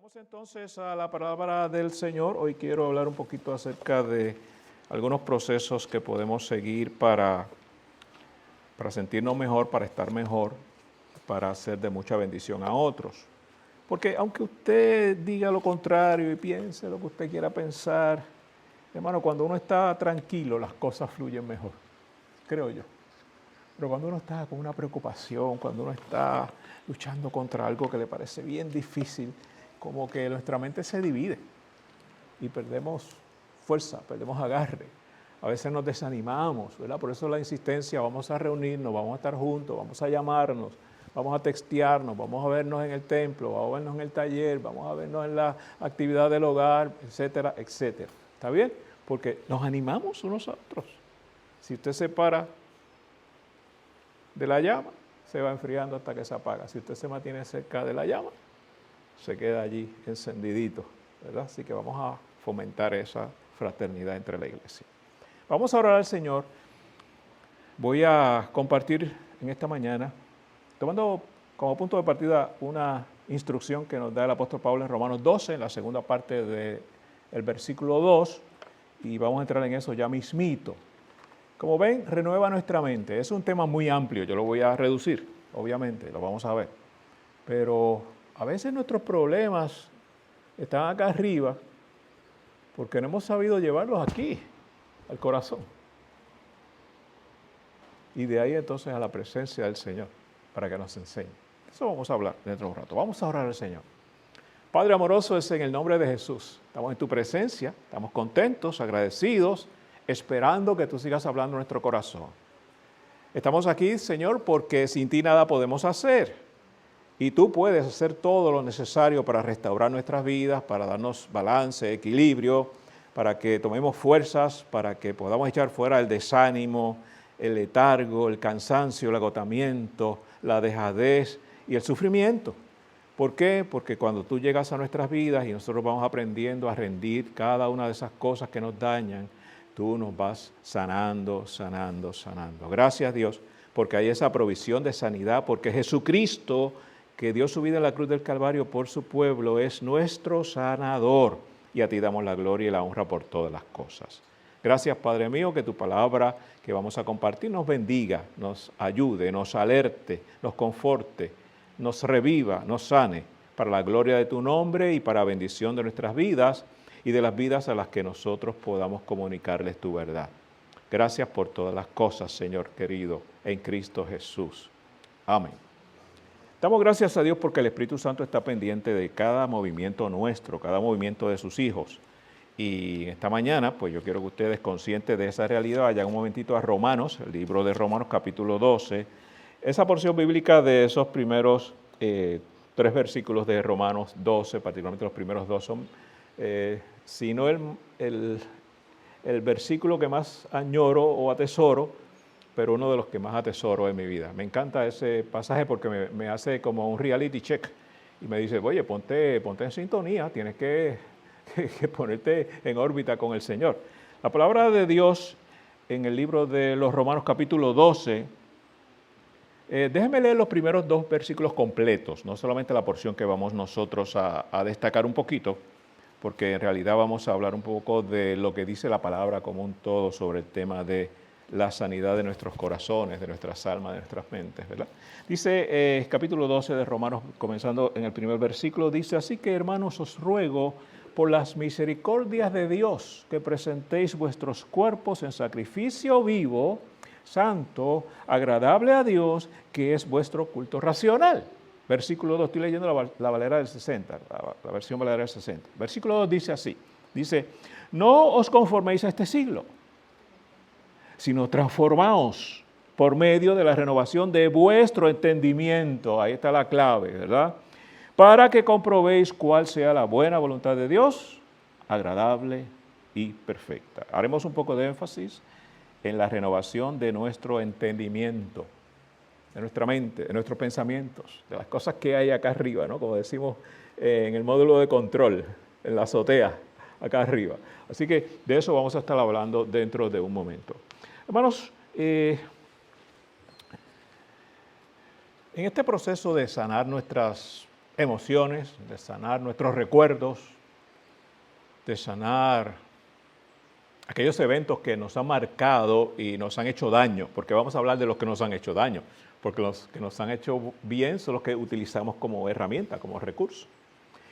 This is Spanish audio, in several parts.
Vamos entonces a la palabra del Señor. Hoy quiero hablar un poquito acerca de algunos procesos que podemos seguir para sentirnos mejor, para estar mejor, para ser de mucha bendición a otros. Porque aunque usted diga lo contrario y piense lo que usted quiera pensar, hermano, cuando uno está tranquilo las cosas fluyen mejor, creo yo. Pero cuando uno está con una preocupación, cuando uno está luchando contra algo que le parece bien difícil, como que nuestra mente se divide y perdemos fuerza, perdemos agarre. A veces nos desanimamos, ¿verdad? Por eso la insistencia, vamos a reunirnos, vamos a estar juntos, vamos a llamarnos, vamos a textearnos, vamos a vernos en el templo, vamos a vernos en el taller, vamos a vernos en la actividad del hogar, etcétera, etcétera. ¿Está bien? Porque nos animamos unos a otros. Si usted se para de la llama, se va enfriando hasta que se apaga. Si usted se mantiene cerca de la llama, se queda allí encendidito, ¿verdad? Así que vamos a fomentar esa fraternidad entre la iglesia. Vamos a orar al Señor. Voy a compartir en esta mañana, tomando como punto de partida una instrucción que nos da el apóstol Pablo en Romanos 12, en la segunda parte del versículo 2, y vamos a entrar en eso ya mismito. Como ven, renueva nuestra mente. Es un tema muy amplio, yo lo voy a reducir, obviamente, lo vamos a ver. Pero a veces nuestros problemas están acá arriba porque no hemos sabido llevarlos aquí, al corazón. Y de ahí entonces a la presencia del Señor, para que nos enseñe. Eso vamos a hablar dentro de un rato. Vamos a orar al Señor. Padre amoroso, es en el nombre de Jesús. Estamos en tu presencia, estamos contentos, agradecidos, esperando que tú sigas hablando en nuestro corazón. Estamos aquí, Señor, porque sin ti nada podemos hacer. Y tú puedes hacer todo lo necesario para restaurar nuestras vidas, para darnos balance, equilibrio, para que tomemos fuerzas, para que podamos echar fuera el desánimo, el letargo, el cansancio, el agotamiento, la dejadez y el sufrimiento. ¿Por qué? Porque cuando tú llegas a nuestras vidas y nosotros vamos aprendiendo a rendir cada una de esas cosas que nos dañan, tú nos vas sanando, sanando, sanando. Gracias, Dios, porque hay esa provisión de sanidad, porque Jesucristo, que dio su vida en la cruz del Calvario por su pueblo, es nuestro sanador. Y a ti damos la gloria y la honra por todas las cosas. Gracias, Padre mío, que tu palabra que vamos a compartir nos bendiga, nos ayude, nos alerte, nos conforte, nos reviva, nos sane, para la gloria de tu nombre y para bendición de nuestras vidas y de las vidas a las que nosotros podamos comunicarles tu verdad. Gracias por todas las cosas, Señor querido, en Cristo Jesús. Amén. Damos gracias a Dios porque el Espíritu Santo está pendiente de cada movimiento nuestro, cada movimiento de sus hijos. Y esta mañana, pues yo quiero que ustedes, conscientes de esa realidad, vayan un momentito a Romanos, el libro de Romanos capítulo 12, esa porción bíblica de esos primeros 3 versículos de Romanos 12, particularmente los primeros 2 son, si no el versículo que más añoro o atesoro, pero uno de los que más atesoro en mi vida. Me encanta ese pasaje porque me hace como un reality check y me dice, oye, ponte en sintonía, tienes que ponerte en órbita con el Señor. La palabra de Dios en el libro de los Romanos capítulo 12, déjenme leer los primeros 2 versículos completos, no solamente la porción que vamos nosotros a destacar un poquito, porque en realidad vamos a hablar un poco de lo que dice la palabra como un todo sobre el tema de la sanidad de nuestros corazones, de nuestras almas, de nuestras mentes, ¿verdad? Dice capítulo 12 de Romanos, comenzando en el primer versículo, dice, así que hermanos os ruego por las misericordias de Dios que presentéis vuestros cuerpos en sacrificio vivo, santo, agradable a Dios, que es vuestro culto racional. Versículo 2, estoy leyendo la Valera del 60, la versión Valera del 60. Versículo 2 dice así, dice, no os conforméis a este siglo, sino transformaos por medio de la renovación de vuestro entendimiento. Ahí está la clave, ¿verdad? Para que comprobéis cuál sea la buena voluntad de Dios, agradable y perfecta. Haremos un poco de énfasis en la renovación de nuestro entendimiento, de nuestra mente, de nuestros pensamientos, de las cosas que hay acá arriba, ¿no? Como decimos en el módulo de control, en la azotea, acá arriba. Así que de eso vamos a estar hablando dentro de un momento. Hermanos, en este proceso de sanar nuestras emociones, de sanar nuestros recuerdos, de sanar aquellos eventos que nos han marcado y nos han hecho daño, porque vamos a hablar de los que nos han hecho daño, porque los que nos han hecho bien son los que utilizamos como herramienta, como recurso.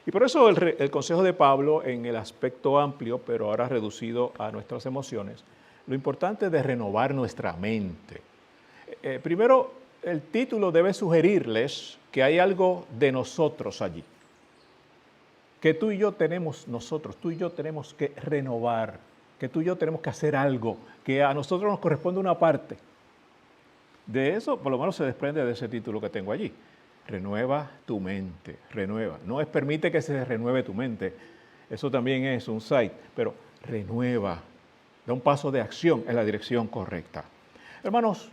Y por eso el consejo de Pablo en el aspecto amplio, pero ahora reducido a nuestras emociones, lo importante es de renovar nuestra mente. Primero, el título debe sugerirles que hay algo de nosotros allí, que tú y yo tenemos que renovar, que tú y yo tenemos que hacer algo, que a nosotros nos corresponde una parte. De eso, por lo menos se desprende de ese título que tengo allí. Renueva tu mente, renueva. No es permite que se renueve tu mente, eso también es un site, pero renueva, da un paso de acción en la dirección correcta. Hermanos,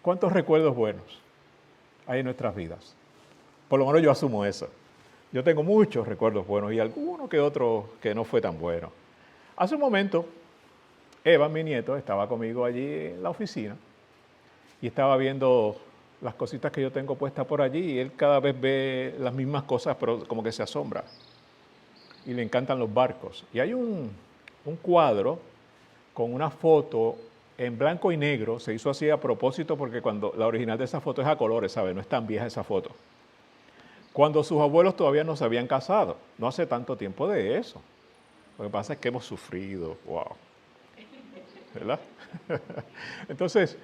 ¿cuántos recuerdos buenos hay en nuestras vidas? Por lo menos yo asumo eso. Yo tengo muchos recuerdos buenos y alguno que otro que no fue tan bueno. Hace un momento, Eva, mi nieto, estaba conmigo allí en la oficina y estaba viendo las cositas que yo tengo puestas por allí y él cada vez ve las mismas cosas, pero como que se asombra. Y le encantan los barcos. Y hay un cuadro con una foto en blanco y negro, se hizo así a propósito porque cuando la original de esa foto es a colores, ¿sabes? No es tan vieja esa foto. Cuando sus abuelos todavía no se habían casado, no hace tanto tiempo de eso. Lo que pasa es que hemos sufrido, wow, ¿verdad? Entonces,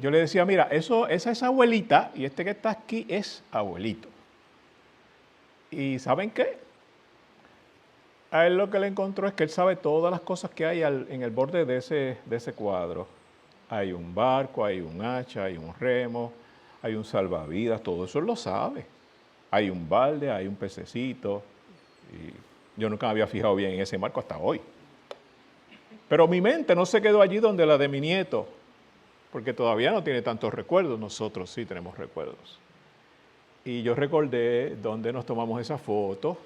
yo le decía, mira, esa es abuelita y este que está aquí es abuelito. ¿Y saben qué? A él lo que le encontró es que él sabe todas las cosas que hay en el borde de ese cuadro. Hay un barco, hay un hacha, hay un remo, hay un salvavidas, todo eso él lo sabe. Hay un balde, hay un pececito. Y yo nunca me había fijado bien en ese marco hasta hoy. Pero mi mente no se quedó allí donde la de mi nieto, porque todavía no tiene tantos recuerdos. Nosotros sí tenemos recuerdos. Y yo recordé dónde nos tomamos esa foto.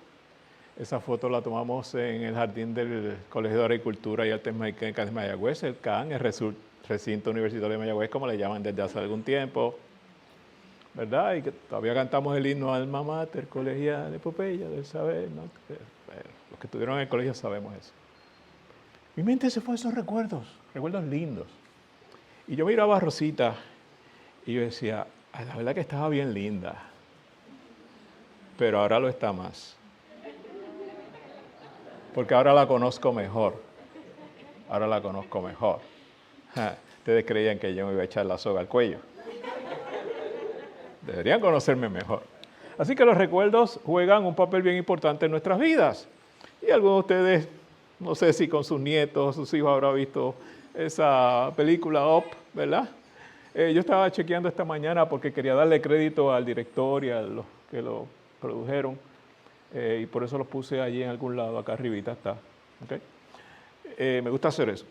Esa foto la tomamos en el jardín del Colegio de Agricultura y Artes Mecánicas de Mayagüez, el CAN, el recinto universitario de Mayagüez, como le llaman desde hace algún tiempo, ¿verdad? Y que todavía cantamos el himno Alma Mater, colegial, epopeya del saber, ¿no? Los que estuvieron en el colegio sabemos eso. Mi mente se fue a esos recuerdos lindos. Y yo miraba a Rosita y yo decía, la verdad que estaba bien linda, pero ahora lo está más. Porque ahora la conozco mejor. Ahora la conozco mejor. Ustedes creían que yo me iba a echar la soga al cuello. Deberían conocerme mejor. Así que los recuerdos juegan un papel bien importante en nuestras vidas. Y algunos de ustedes, no sé si con sus nietos, sus hijos habrán visto esa película Up, ¿verdad? Yo estaba chequeando esta mañana porque quería darle crédito al director y a los que lo produjeron. Y por eso los puse allí en algún lado, acá arribita está. ¿Okay? Me gusta hacer eso.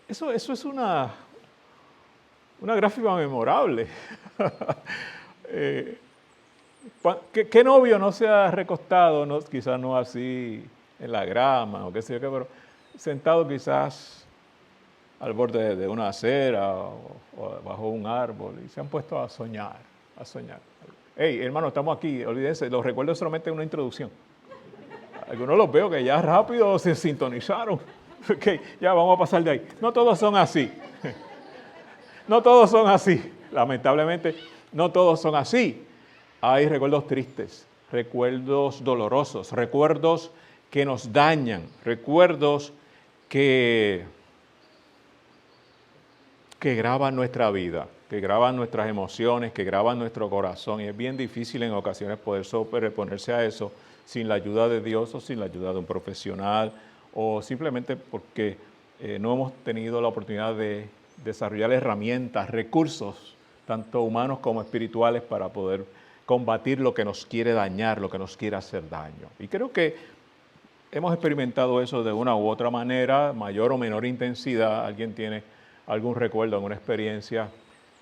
Eso es una gráfica memorable. ¿Qué novio no se ha recostado, no, quizás no así en la grama o qué sé yo qué, pero sentado quizás al borde de una acera o bajo un árbol y se han puesto a soñar, a soñar. Hey, hermano, estamos aquí, olvídense, los recuerdos solamente una introducción. Algunos los veo que ya rápido se sintonizaron. Ok, ya vamos a pasar de ahí. No todos son así. No todos son así. Lamentablemente, no todos son así. Hay recuerdos tristes, recuerdos dolorosos, recuerdos que nos dañan, recuerdos que graban nuestra vida, que graban nuestras emociones, que graban nuestro corazón. Y es bien difícil en ocasiones poder sobreponerse a eso sin la ayuda de Dios o sin la ayuda de un profesional o simplemente porque no hemos tenido la oportunidad de desarrollar herramientas, recursos, tanto humanos como espirituales, para poder combatir lo que nos quiere dañar, lo que nos quiere hacer daño. Y creo que hemos experimentado eso de una u otra manera, mayor o menor intensidad. Alguien tiene algún recuerdo, alguna experiencia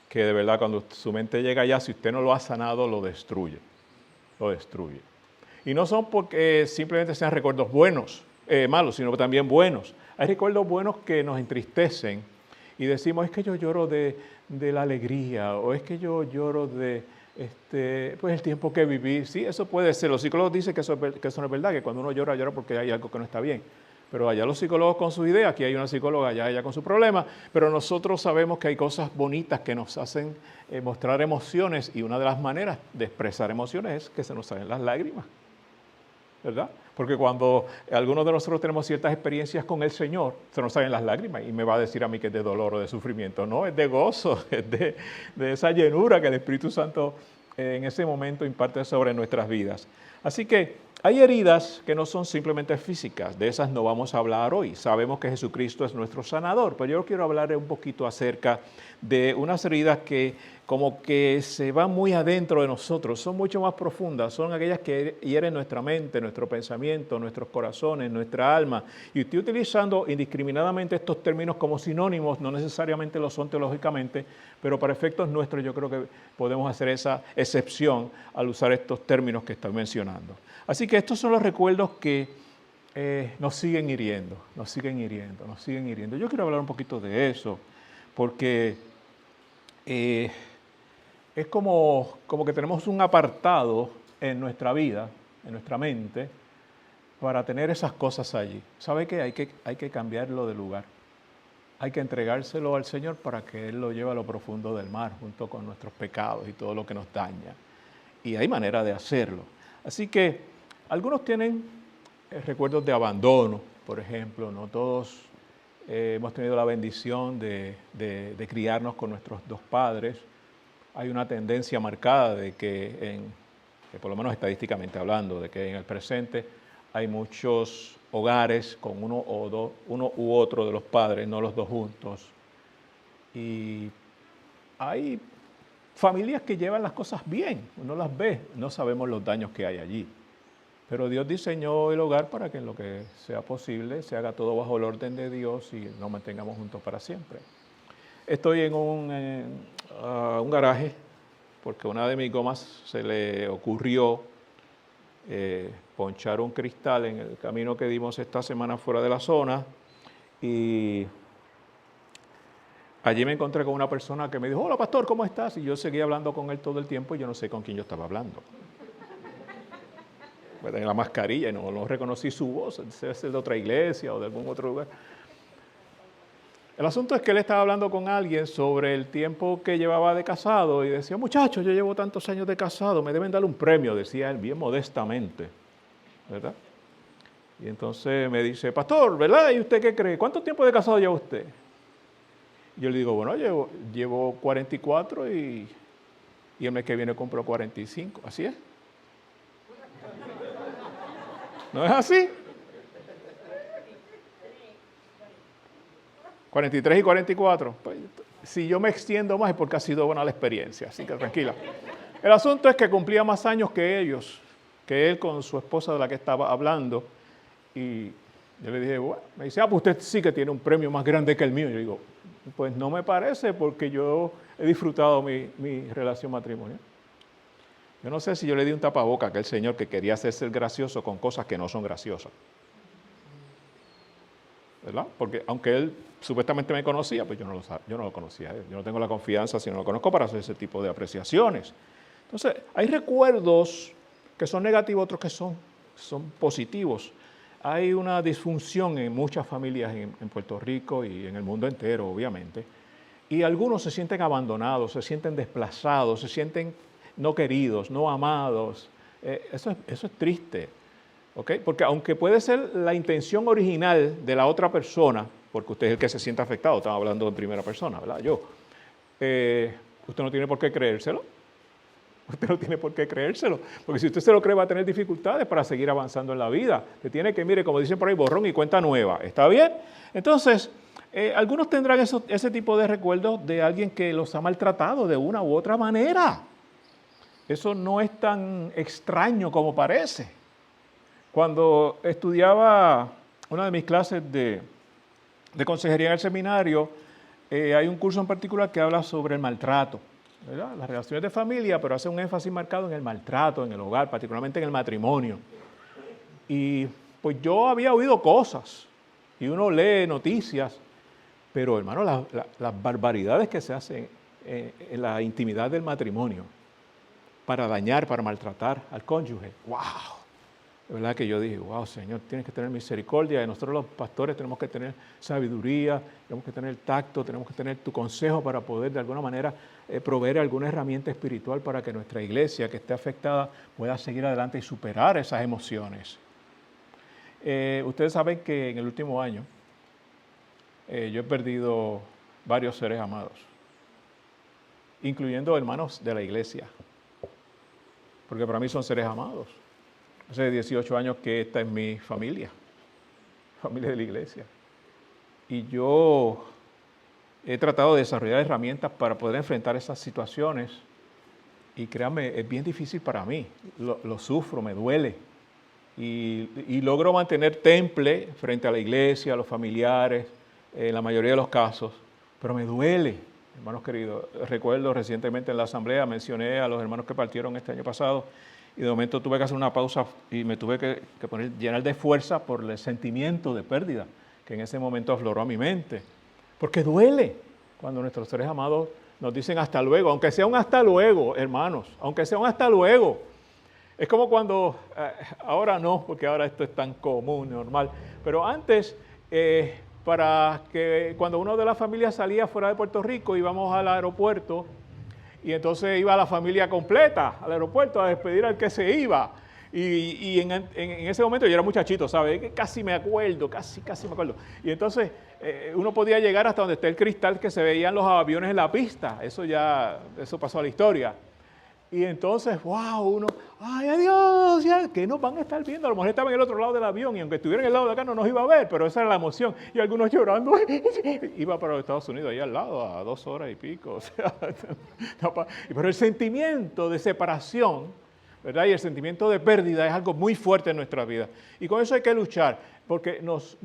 que de verdad cuando su mente llega allá, si usted no lo ha sanado, lo destruye. Lo destruye. Y no son porque simplemente sean recuerdos buenos, malos, sino también buenos. Hay recuerdos buenos que nos entristecen y decimos, es que yo lloro de la alegría, o es que yo lloro de pues el tiempo que viví. Sí, eso puede ser. Los psicólogos dicen que eso no es verdad, que cuando uno llora, llora porque hay algo que no está bien. Pero allá los psicólogos con su idea, aquí hay una psicóloga, allá ella con su problema, pero nosotros sabemos que hay cosas bonitas que nos hacen mostrar emociones, y una de las maneras de expresar emociones es que se nos salen las lágrimas, ¿verdad? Porque cuando algunos de nosotros tenemos ciertas experiencias con el Señor, se nos salen las lágrimas, y me va a decir a mí que es de dolor o de sufrimiento. No, es de gozo, es de esa llenura que el Espíritu Santo en ese momento imparte sobre nuestras vidas. Así que hay heridas que no son simplemente físicas, de esas no vamos a hablar hoy. Sabemos que Jesucristo es nuestro sanador, pero yo quiero hablar un poquito acerca de unas heridas que como que se van muy adentro de nosotros, son mucho más profundas, son aquellas que hieren nuestra mente, nuestro pensamiento, nuestros corazones, nuestra alma. Y estoy utilizando indiscriminadamente estos términos como sinónimos, no necesariamente lo son teológicamente, pero para efectos nuestros yo creo que podemos hacer esa excepción al usar estos términos que estoy mencionando. Así que estos son los recuerdos que nos siguen hiriendo, nos siguen hiriendo, nos siguen hiriendo. Yo quiero hablar un poquito de eso, porque es como que tenemos un apartado en nuestra vida, en nuestra mente, para tener esas cosas allí. ¿Sabe qué? Hay que cambiarlo de lugar. Hay que entregárselo al Señor para que Él lo lleve a lo profundo del mar, junto con nuestros pecados y todo lo que nos daña. Y hay manera de hacerlo. Así que algunos tienen recuerdos de abandono, por ejemplo. No todos hemos tenido la bendición de criarnos con nuestros dos padres. Hay una tendencia marcada de que por lo menos estadísticamente hablando, de que en el presente hay muchos hogares con uno u otro de los padres, no los dos juntos. Y hay familias que llevan las cosas bien, uno las ve, no sabemos los daños que hay allí. Pero Dios diseñó el hogar para que en lo que sea posible se haga todo bajo el orden de Dios y nos mantengamos juntos para siempre. Estoy en un garaje porque a una de mis gomas se le ocurrió ponchar un cristal en el camino que dimos esta semana fuera de la zona, y allí me encontré con una persona que me dijo: hola pastor, ¿cómo estás? Y yo seguía hablando con él todo el tiempo y yo no sé con quién yo estaba hablando. Tenía la mascarilla y no reconocí su voz, debe ser de otra iglesia o de algún otro lugar. El asunto es que él estaba hablando con alguien sobre el tiempo que llevaba de casado y decía: muchachos, yo llevo tantos años de casado, me deben dar un premio, decía él bien modestamente, ¿verdad? Y entonces me dice: pastor, ¿verdad? ¿Y usted qué cree? ¿Cuánto tiempo de casado lleva usted? Y yo le digo: bueno, llevo 44 y el mes que viene cumplo 45, ¿así es? ¿No es así? 43 y 44. Pues, si yo me extiendo más es porque ha sido buena la experiencia, así que tranquila. El asunto es que cumplía más años que ellos, que él con su esposa de la que estaba hablando. Y yo le dije: bueno, me dice: pues usted sí que tiene un premio más grande que el mío. Yo digo: pues no me parece, porque yo he disfrutado mi relación matrimonial. Yo no sé si yo le di un tapaboca a aquel señor que quería hacerse el gracioso con cosas que no son graciosas, ¿verdad? Porque aunque él supuestamente me conocía, pues yo no lo conocía a él. Yo no tengo la confianza, si no lo conozco, para hacer ese tipo de apreciaciones. Entonces, hay recuerdos que son negativos, otros que son positivos. Hay una disfunción en muchas familias en Puerto Rico y en el mundo entero, obviamente. Y algunos se sienten abandonados, se sienten desplazados, se sienten no queridos, no amados. Eso es triste, ¿ok? Porque aunque puede ser la intención original de la otra persona, porque usted es el que se siente afectado, estamos hablando en primera persona, ¿verdad? Usted no tiene por qué creérselo. Usted no tiene por qué creérselo, porque si usted se lo cree va a tener dificultades para seguir avanzando en la vida. Usted tiene que, mire, como dicen por ahí, borrón y cuenta nueva. ¿Está bien? Entonces, algunos tendrán ese tipo de recuerdos de alguien que los ha maltratado de una u otra manera. Eso no es tan extraño como parece. Cuando estudiaba una de mis clases de consejería en el seminario, hay un curso en particular que habla sobre el maltrato, ¿verdad? Las relaciones de familia, pero hace un énfasis marcado en el maltrato, en el hogar, particularmente en el matrimonio. Y pues yo había oído cosas, y uno lee noticias, pero hermano, las barbaridades que se hacen en la intimidad del matrimonio. para dañar, para maltratar al cónyuge. ¡Wow! De verdad que yo dije, wow, Señor, tienes que tener misericordia. Y nosotros los pastores tenemos que tener sabiduría, tenemos que tener tacto, tenemos que tener tu consejo para poder de alguna manera proveer alguna herramienta espiritual para que nuestra iglesia que esté afectada pueda seguir adelante y superar esas emociones. Ustedes saben que en el último año yo he perdido varios seres amados, incluyendo hermanos de la iglesia, porque para mí son seres amados. Hace 18 años que esta es mi familia de la iglesia. Y yo he tratado de desarrollar herramientas para poder enfrentar esas situaciones. Y créanme, es bien difícil para mí. Lo sufro, me duele. Y logro mantener temple frente a la iglesia, a los familiares, en la mayoría de los casos. Pero me duele, hermanos queridos. Recuerdo recientemente en la asamblea, mencioné a los hermanos que partieron este año pasado. Y de momento tuve que hacer una pausa y me tuve que llenar de fuerza por el sentimiento de pérdida que en ese momento afloró a mi mente. Porque duele cuando nuestros seres amados nos dicen hasta luego, aunque sea un hasta luego, hermanos, aunque sea un hasta luego. Es como cuando, ahora no, porque ahora esto es tan común, normal, pero antes, para que cuando uno de la familia salía fuera de Puerto Rico, íbamos al aeropuerto, y entonces iba la familia completa al aeropuerto a despedir al que se iba. Y en ese momento yo era muchachito, ¿sabes? Casi me acuerdo, casi me acuerdo. Y entonces uno podía llegar hasta donde está el cristal que se veían los aviones en la pista. Eso pasó a la historia. Y entonces, wow, uno, ay, adiós, ya, que nos van a estar viendo. A lo mejor estaban en el otro lado del avión y aunque estuvieran en el lado de acá no nos iba a ver, pero esa era la emoción. Y algunos llorando, iba para los Estados Unidos, ahí al lado, a 2 horas y pico. O sea, pero el sentimiento de separación, ¿verdad? Y el sentimiento de pérdida es algo muy fuerte en nuestra vida. Y con eso hay que luchar, porque nos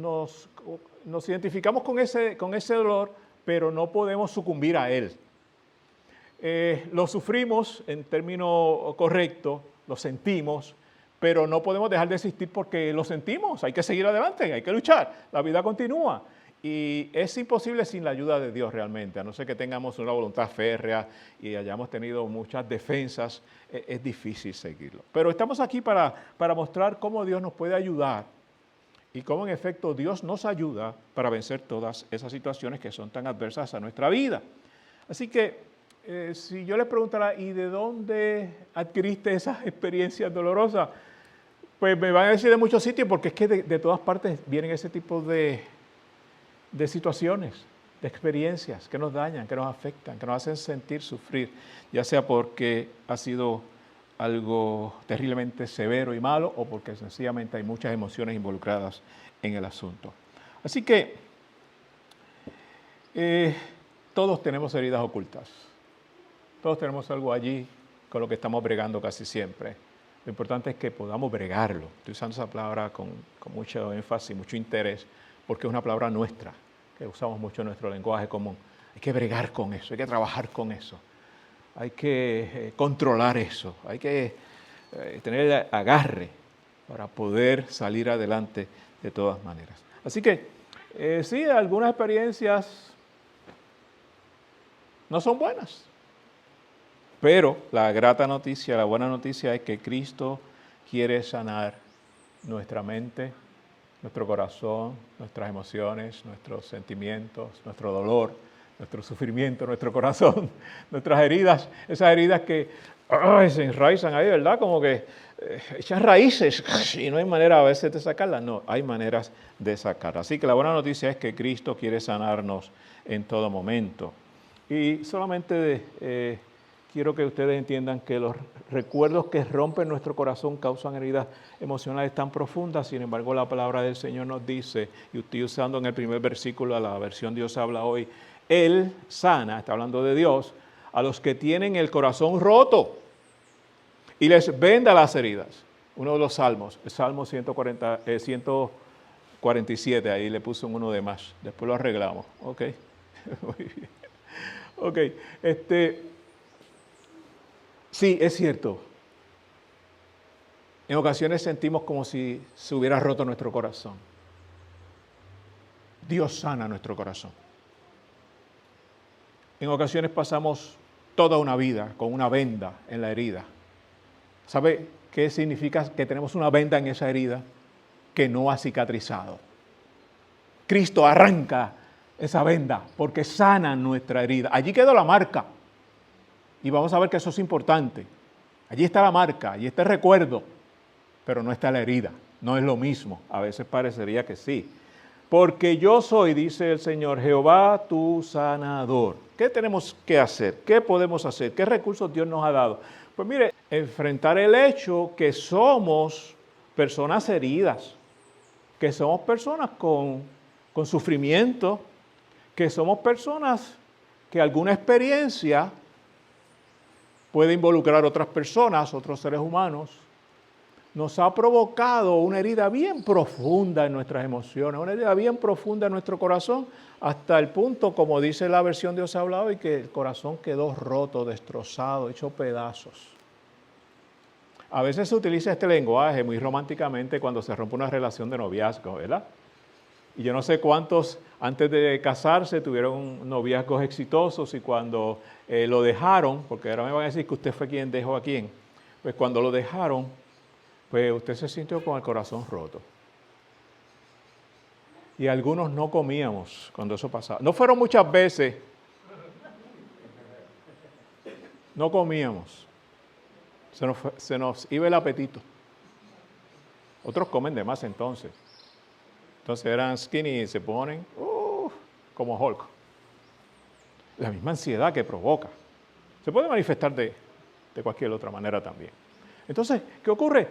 identificamos con ese dolor, pero no podemos sucumbir a él. Lo sufrimos en término correcto, lo sentimos, pero no podemos dejar de existir porque lo sentimos, hay que seguir adelante, hay que luchar, la vida continúa. Y es imposible sin la ayuda de Dios realmente, a no ser que tengamos una voluntad férrea y hayamos tenido muchas defensas, es difícil seguirlo. Pero estamos aquí para mostrar cómo Dios nos puede ayudar y cómo en efecto Dios nos ayuda para vencer todas esas situaciones que son tan adversas a nuestra vida. Así que si yo les preguntara, ¿y de dónde adquiriste esas experiencias dolorosas? Pues me van a decir de muchos sitios, porque es que de todas partes vienen ese tipo de situaciones, de experiencias que nos dañan, que nos afectan, que nos hacen sentir sufrir, ya sea porque ha sido algo terriblemente severo y malo o porque sencillamente hay muchas emociones involucradas en el asunto. Así que todos tenemos heridas ocultas. Todos tenemos algo allí con lo que estamos bregando casi siempre. Lo importante es que podamos bregarlo. Estoy usando esa palabra con mucho énfasis, mucho interés, porque es una palabra nuestra, que usamos mucho en nuestro lenguaje común. Hay que bregar con eso, hay que trabajar con eso. Hay que controlar eso, hay que tener agarre para poder salir adelante de todas maneras. Así que, sí, algunas experiencias no son buenas. Pero la grata noticia, la buena noticia es que Cristo quiere sanar nuestra mente, nuestro corazón, nuestras emociones, nuestros sentimientos, nuestro dolor, nuestro sufrimiento, nuestro corazón, nuestras heridas, esas heridas que se enraizan ahí, ¿verdad? Como que echan raíces y no hay manera a veces de sacarlas. No, hay maneras de sacarlas. Así que la buena noticia es que Cristo quiere sanarnos en todo momento. Y solamente quiero que ustedes entiendan que los recuerdos que rompen nuestro corazón causan heridas emocionales tan profundas. Sin embargo, la palabra del Señor nos dice, y estoy usando en el primer versículo, la versión Dios habla hoy, Él sana, está hablando de Dios, a los que tienen el corazón roto y les venda las heridas. Uno de los salmos, el Salmo 147, ahí le puse uno de más, después lo arreglamos. Ok, muy bien. Ok, sí, es cierto. En ocasiones sentimos como si se hubiera roto nuestro corazón. Dios sana nuestro corazón. En ocasiones pasamos toda una vida con una venda en la herida ¿Sabe qué significa que tenemos una venda en esa herida que no ha cicatrizado? Cristo arranca esa venda porque sana nuestra herida. Allí quedó la marca. Y vamos a ver que eso es importante. Allí está la marca, allí está el recuerdo, pero no está la herida. No es lo mismo. A veces parecería que sí. Porque yo soy, dice el Señor, Jehová tu sanador. ¿Qué tenemos que hacer? ¿Qué podemos hacer? ¿Qué recursos Dios nos ha dado? Pues mire, enfrentar el hecho que somos personas heridas, que somos personas con sufrimiento, que somos personas que alguna experiencia puede involucrar a otras personas, otros seres humanos, nos ha provocado una herida bien profunda en nuestras emociones, una herida bien profunda en nuestro corazón, hasta el punto, como dice la versión de Dios ha hablado, y que el corazón quedó roto, destrozado, hecho pedazos. A veces se utiliza este lenguaje muy románticamente cuando se rompe una relación de noviazgo, ¿verdad? Y yo no sé cuántos antes de casarse tuvieron noviazgos exitosos y cuando lo dejaron, porque ahora me van a decir que usted fue quien dejó a quién, pues cuando lo dejaron, pues usted se sintió con el corazón roto. Y algunos no comíamos cuando eso pasaba. No fueron muchas veces. No comíamos. Se nos iba el apetito. Otros comen de más entonces. Entonces eran skinny y se ponen como Hulk. La misma ansiedad que provoca. Se puede manifestar de cualquier otra manera también. Entonces, ¿qué ocurre?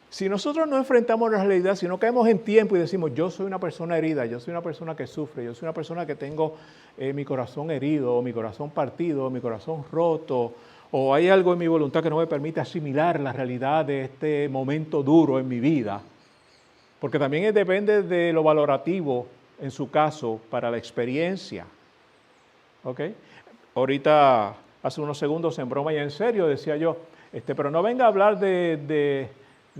Si nosotros no enfrentamos la realidad, si no caemos en tiempo y decimos, yo soy una persona herida, yo soy una persona que sufre, yo soy una persona que tengo mi corazón herido, o mi corazón partido, o mi corazón roto, o hay algo en mi voluntad que no me permite asimilar la realidad de este momento duro en mi vida, porque también depende de lo valorativo, en su caso, para la experiencia. ¿Ok? Ahorita, hace unos segundos, en broma y en serio, decía yo, pero no venga a hablar de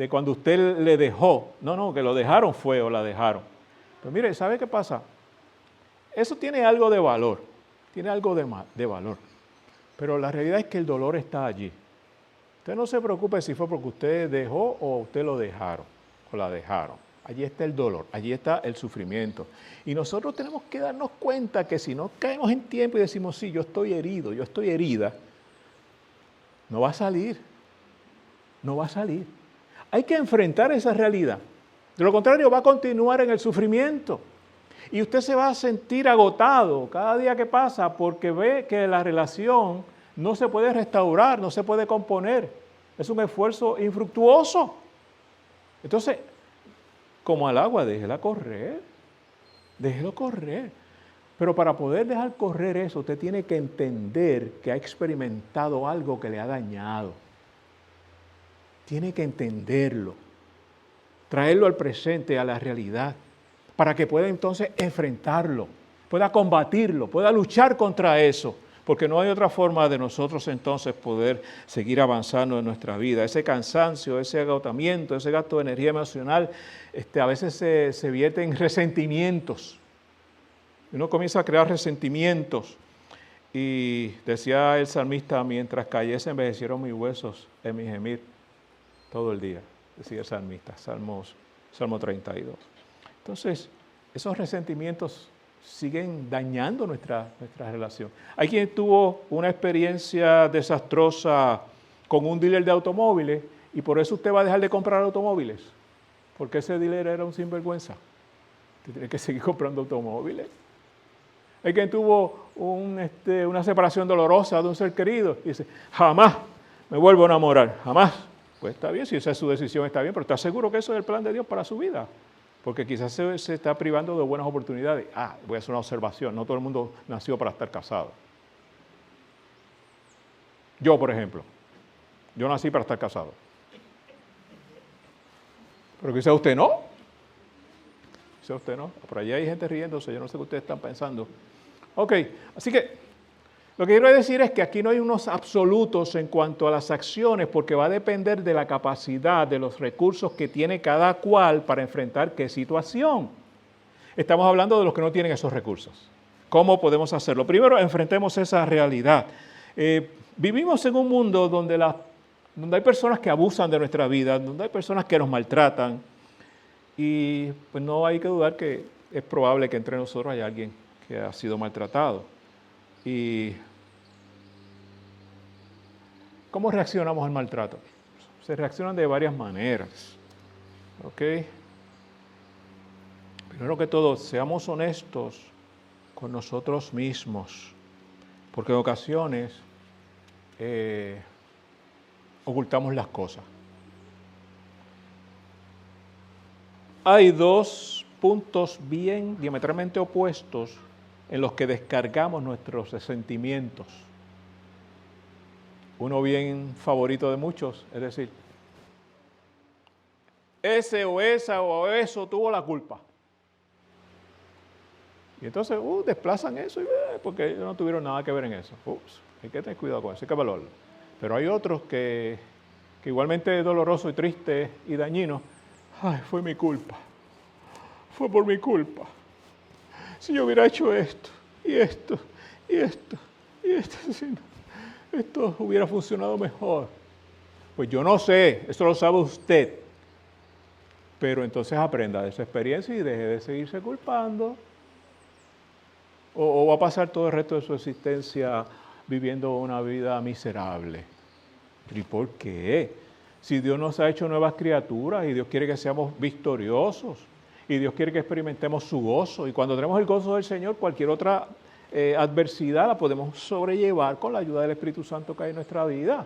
cuando usted le dejó. No, que lo dejaron fue o la dejaron. Pues mire, ¿sabe qué pasa? Eso tiene algo de valor, tiene algo de valor. Pero la realidad es que el dolor está allí. Usted no se preocupe si fue porque usted dejó o usted lo dejaron o la dejaron. Allí está el dolor, allí está el sufrimiento. Y nosotros tenemos que darnos cuenta que si no caemos en tiempo y decimos, sí, yo estoy herido, yo estoy herida, no va a salir, no va a salir. Hay que enfrentar esa realidad. De lo contrario, va a continuar en el sufrimiento. Y usted se va a sentir agotado cada día que pasa porque ve que la relación no se puede restaurar, no se puede componer. Es un esfuerzo infructuoso. Entonces, como al agua, déjela correr. Déjelo correr. Pero para poder dejar correr eso, usted tiene que entender que ha experimentado algo que le ha dañado. Tiene que entenderlo. Traerlo al presente, a la realidad, para que pueda entonces enfrentarlo, pueda combatirlo, pueda luchar contra eso, porque no hay otra forma de nosotros entonces poder seguir avanzando en nuestra vida. Ese cansancio, ese agotamiento, ese gasto de energía emocional, a veces se vierte en resentimientos. Uno comienza a crear resentimientos y decía el salmista, mientras cayese envejecieron mis huesos en mi gemir todo el día, decía el salmista, Salmo 32. Entonces, esos resentimientos siguen dañando nuestra relación. Hay quien tuvo una experiencia desastrosa con un dealer de automóviles y por eso usted va a dejar de comprar automóviles, porque ese dealer era un sinvergüenza. Usted tiene que seguir comprando automóviles. Hay quien tuvo una separación dolorosa de un ser querido y dice, jamás me vuelvo a enamorar, jamás. Pues está bien, si esa es su decisión está bien, pero ¿está seguro que eso es el plan de Dios para su vida? Porque quizás se está privando de buenas oportunidades. Voy a hacer una observación, no todo el mundo nació para estar casado. Yo, por ejemplo, yo nací para estar casado. Pero quizás usted no. Quizás usted no. Por allí hay gente riéndose, yo no sé qué ustedes están pensando. Ok, así que lo que quiero decir es que aquí no hay unos absolutos en cuanto a las acciones, porque va a depender de la capacidad, de los recursos que tiene cada cual para enfrentar qué situación. Estamos hablando de los que no tienen esos recursos. ¿Cómo podemos hacerlo? Primero, enfrentemos esa realidad. Vivimos en un mundo donde hay personas que abusan de nuestra vida, donde hay personas que nos maltratan, y pues no hay que dudar que es probable que entre nosotros haya alguien que ha sido maltratado. ¿Y cómo reaccionamos al maltrato? Se reaccionan de varias maneras. ¿Ok? Primero que todo, seamos honestos con nosotros mismos, porque en ocasiones ocultamos las cosas. Hay dos puntos bien diametralmente opuestos en los que descargamos nuestros sentimientos. Uno bien favorito de muchos, es decir, ese o esa o eso tuvo la culpa. Y entonces desplazan eso porque ellos no tuvieron nada que ver en eso. Hay que tener cuidado con eso, hay que valorarlo. Pero hay otros que igualmente es doloroso y triste y dañino. Ay, fue mi culpa. Fue por mi culpa. Si yo hubiera hecho esto, y esto, y esto, y esto, esto hubiera funcionado mejor. Pues yo no sé, eso lo sabe usted. Pero entonces aprenda de esa experiencia y deje de seguirse culpando. O va a pasar todo el resto de su existencia viviendo una vida miserable. ¿Y por qué? Si Dios nos ha hecho nuevas criaturas y Dios quiere que seamos victoriosos y Dios quiere que experimentemos su gozo, y cuando tenemos el gozo del Señor, cualquier otra adversidad la podemos sobrellevar con la ayuda del Espíritu Santo que hay en nuestra vida.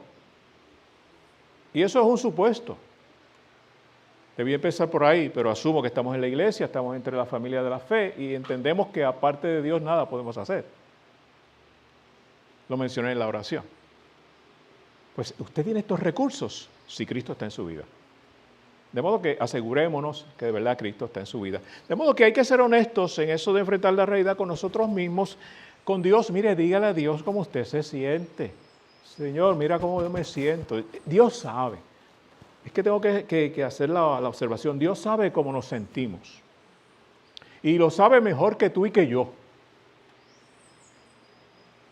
Y eso es un supuesto. Debí empezar por ahí, pero asumo que estamos en la iglesia, estamos entre la familia de la fe y entendemos que aparte de Dios nada podemos hacer. Lo mencioné en la oración. Pues usted tiene estos recursos si Cristo está en su vida. De modo que asegurémonos que de verdad Cristo está en su vida. De modo que hay que ser honestos en eso de enfrentar la realidad con nosotros mismos, con Dios. Mire, dígale a Dios cómo usted se siente. Señor, mira cómo yo me siento. Dios sabe. Es que tengo que hacer la observación. Dios sabe cómo nos sentimos. Y lo sabe mejor que tú y que yo.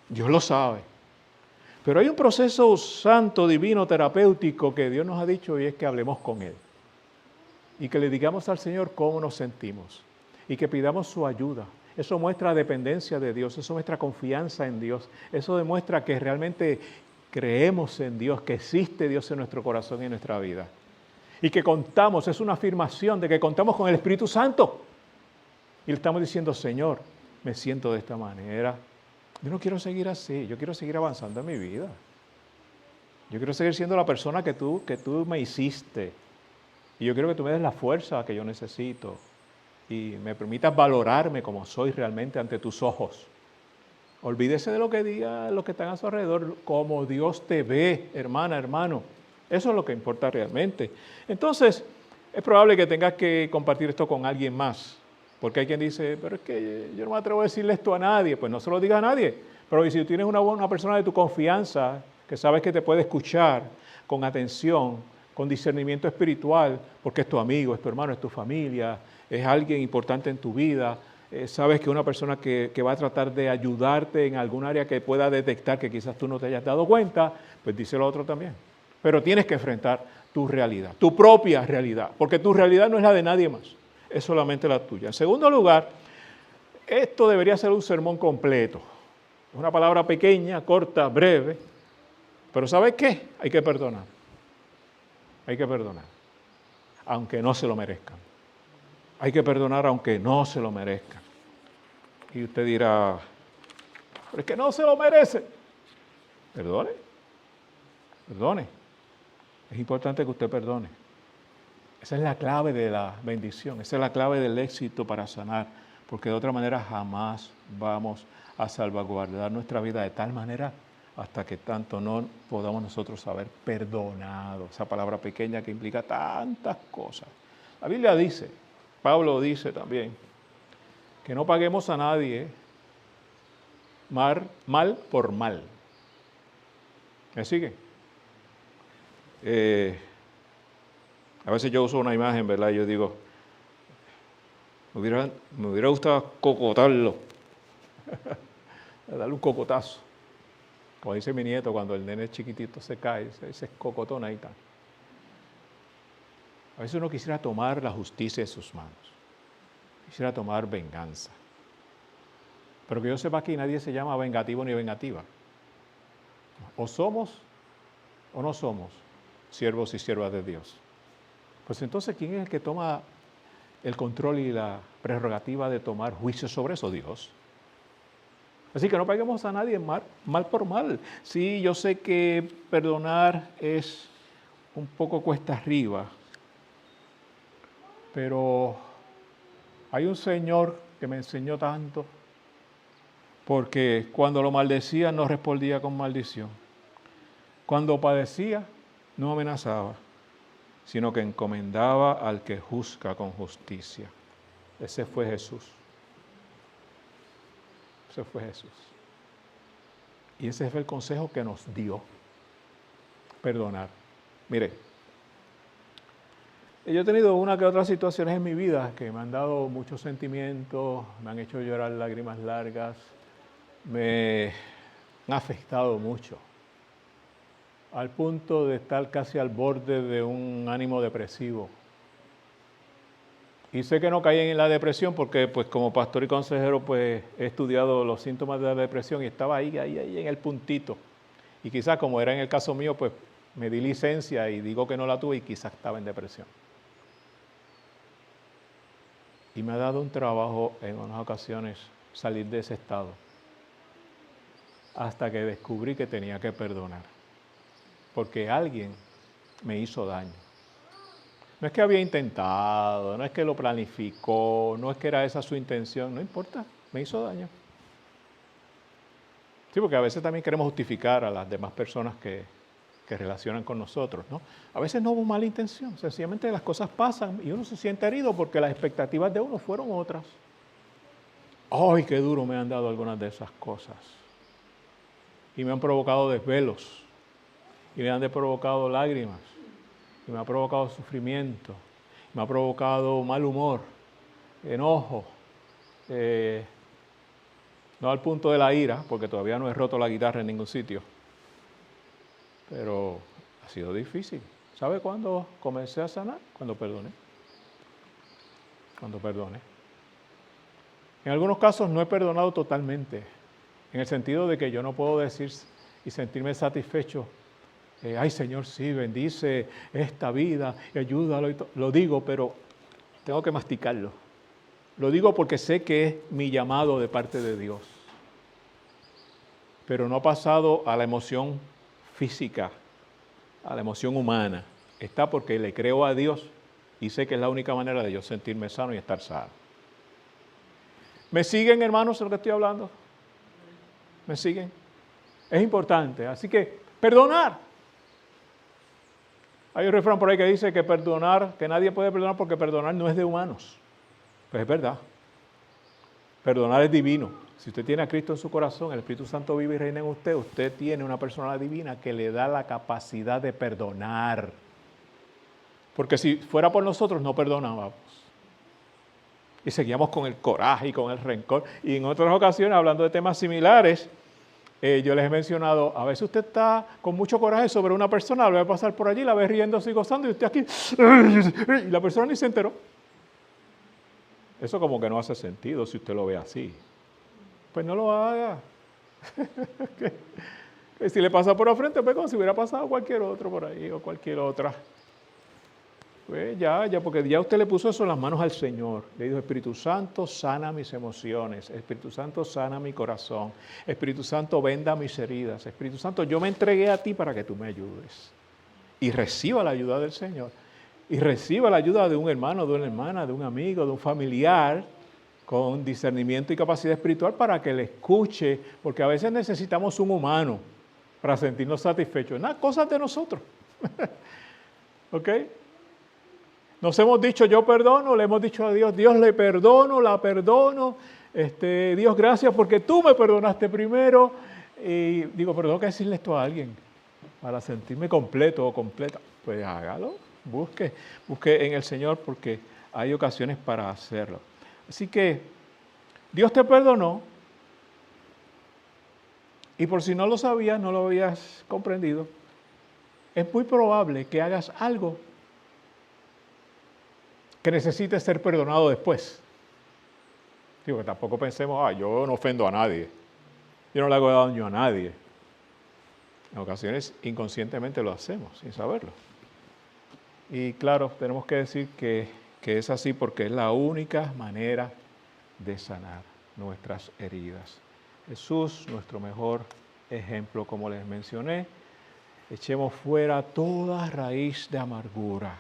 Dios lo sabe. Pero hay un proceso santo, divino, terapéutico que Dios nos ha dicho y es que hablemos con Él. Y que le digamos al Señor cómo nos sentimos. Y que pidamos su ayuda. Eso muestra dependencia de Dios. Eso muestra confianza en Dios. Eso demuestra que realmente creemos en Dios, que existe Dios en nuestro corazón y en nuestra vida. Y que contamos, es una afirmación de que contamos con el Espíritu Santo. Y le estamos diciendo, Señor, me siento de esta manera. Yo no quiero seguir así, yo quiero seguir avanzando en mi vida. Yo quiero seguir siendo la persona que tú me hiciste. Y yo quiero que tú me des la fuerza que yo necesito. Y me permitas valorarme como soy realmente ante tus ojos. Olvídese de lo que digan los que están a su alrededor, como Dios te ve, hermana, hermano. Eso es lo que importa realmente. Entonces, es probable que tengas que compartir esto con alguien más. Porque hay quien dice, pero es que yo no me atrevo a decirle esto a nadie. Pues no se lo diga a nadie. Pero si tú tienes una persona de tu confianza, que sabes que te puede escuchar con atención, con discernimiento espiritual, porque es tu amigo, es tu hermano, es tu familia, es alguien importante en tu vida, sabes que es una persona que va a tratar de ayudarte en algún área que pueda detectar que quizás tú no te hayas dado cuenta, pues díselo a otro también. Pero tienes que enfrentar tu realidad, tu propia realidad, porque tu realidad no es la de nadie más, es solamente la tuya. En segundo lugar, esto debería ser un sermón completo. Es una palabra pequeña, corta, breve, pero ¿sabes qué? Hay que perdonar. Hay que perdonar, aunque no se lo merezcan. Hay que perdonar aunque no se lo merezcan. Y usted dirá, pero es que no se lo merece. Perdone, perdone. Es importante que usted perdone. Esa es la clave de la bendición, esa es la clave del éxito para sanar, porque de otra manera jamás vamos a salvaguardar nuestra vida de tal manera hasta que tanto no podamos nosotros haber perdonado. Esa palabra pequeña que implica tantas cosas. La Biblia dice, Pablo dice también, que no paguemos a nadie mal por mal. ¿Me sigue? A veces yo uso una imagen, ¿verdad? Yo digo, me hubiera gustado cocotarlo, darle un cocotazo. Como dice mi nieto, cuando el nene chiquitito se cae, se escocotona ahí está. A veces uno quisiera tomar la justicia en sus manos. Quisiera tomar venganza. Pero que yo sepa que nadie se llama vengativo ni vengativa. O somos o no somos siervos y siervas de Dios. Pues entonces, ¿quién es el que toma el control y la prerrogativa de tomar juicio sobre eso? Dios. Así que no paguemos a nadie mal por mal. Sí, yo sé que perdonar es un poco cuesta arriba, pero hay un Señor que me enseñó tanto, porque cuando lo maldecía no respondía con maldición. Cuando padecía no amenazaba, sino que encomendaba al que juzga con justicia. Ese fue Jesús. Ese fue Jesús. Y ese fue el consejo que nos dio. Perdonar. Mire, yo he tenido una que otras situaciones en mi vida que me han dado muchos sentimientos, me han hecho llorar lágrimas largas, me han afectado mucho, al punto de estar casi al borde de un ánimo depresivo. Y sé que no caí en la depresión porque pues como pastor y consejero pues he estudiado los síntomas de la depresión y estaba ahí en el puntito. Y quizás como era en el caso mío pues me di licencia y digo que no la tuve y quizás estaba en depresión. Y me ha dado un trabajo en unas ocasiones salir de ese estado. Hasta que descubrí que tenía que perdonar. Porque alguien me hizo daño. No es que había intentado, no es que lo planificó, no es que era esa su intención, no importa, me hizo daño. Sí, porque a veces también queremos justificar a las demás personas que relacionan con nosotros, ¿no? A veces no hubo mala intención, sencillamente las cosas pasan y uno se siente herido porque las expectativas de uno fueron otras. ¡Ay, qué duro me han dado algunas de esas cosas! Y me han provocado desvelos, y me han provocado lágrimas, y me ha provocado sufrimiento, me ha provocado mal humor, enojo, no al punto de la ira, porque todavía no he roto la guitarra en ningún sitio, pero ha sido difícil. ¿Sabe cuándo comencé a sanar? Cuando perdoné. Cuando perdoné. En algunos casos no he perdonado totalmente, en el sentido de que yo no puedo decir y sentirme satisfecho. Ay Señor, sí, bendice esta vida y ayúdalo. Lo digo, pero tengo que masticarlo. Lo digo porque sé que es mi llamado de parte de Dios. Pero no ha pasado a la emoción física, a la emoción humana. Está porque le creo a Dios y sé que es la única manera de yo sentirme sano y estar sano. ¿Me siguen, hermanos, en lo que estoy hablando? ¿Me siguen? Es importante. Así que, perdonar. Hay un refrán por ahí que dice que perdonar, que nadie puede perdonar porque perdonar no es de humanos. Pues es verdad. Perdonar es divino. Si usted tiene a Cristo en su corazón, el Espíritu Santo vive y reina en usted, usted tiene una persona divina que le da la capacidad de perdonar. Porque si fuera por nosotros, no perdonábamos. Y seguíamos con el coraje y con el rencor. Y en otras ocasiones, hablando de temas similares, yo les he mencionado, a veces usted está con mucho coraje sobre una persona, la ve pasar por allí, la ve riéndose y gozando, y usted aquí, y la persona ni se enteró. Eso como que no hace sentido si usted lo ve así. Pues no lo haga. Que si le pasa por la frente, pues como si hubiera pasado cualquier otro por ahí o cualquier otra. Pues ya, porque ya usted le puso eso en las manos al Señor. Le dijo, Espíritu Santo, sana mis emociones. Espíritu Santo, sana mi corazón. Espíritu Santo, venda mis heridas. Espíritu Santo, yo me entregué a ti para que tú me ayudes. Y reciba la ayuda del Señor. Y reciba la ayuda de un hermano, de una hermana, de un amigo, de un familiar, con discernimiento y capacidad espiritual para que le escuche, porque a veces necesitamos un humano para sentirnos satisfechos. Nada, cosas de nosotros. ¿Ok? Nos hemos dicho yo perdono, le hemos dicho a Dios, Dios le perdono, la perdono, Dios gracias porque tú me perdonaste primero. Y digo, pero tengo que decirle esto a alguien para sentirme completo o completa. Pues hágalo, busque en el Señor porque hay ocasiones para hacerlo. Así que Dios te perdonó Y por si no lo sabías, no lo habías comprendido, es muy probable que hagas algo que necesite ser perdonado después. Digo, que tampoco pensemos, yo no ofendo a nadie, yo no le hago daño a nadie. En ocasiones inconscientemente lo hacemos, sin saberlo. Y claro, tenemos que decir que es así porque es la única manera de sanar nuestras heridas. Jesús, nuestro mejor ejemplo, como les mencioné, echemos fuera toda raíz de amargura.